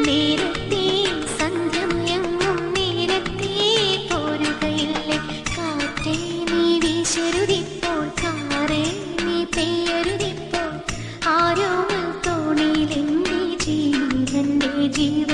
നേരത്തെ സന്ധ്യമയങ്ങും നേരത്തെ പോരുകയില്ലേ കാറ്റേ നീ വീശരുതിപ്പോൾ കാറേ നീ പെയ്യരുതിപ്പോൾ ആരോമൽ തോണിയിലെന്റെ ജീവന്റെ ജീവ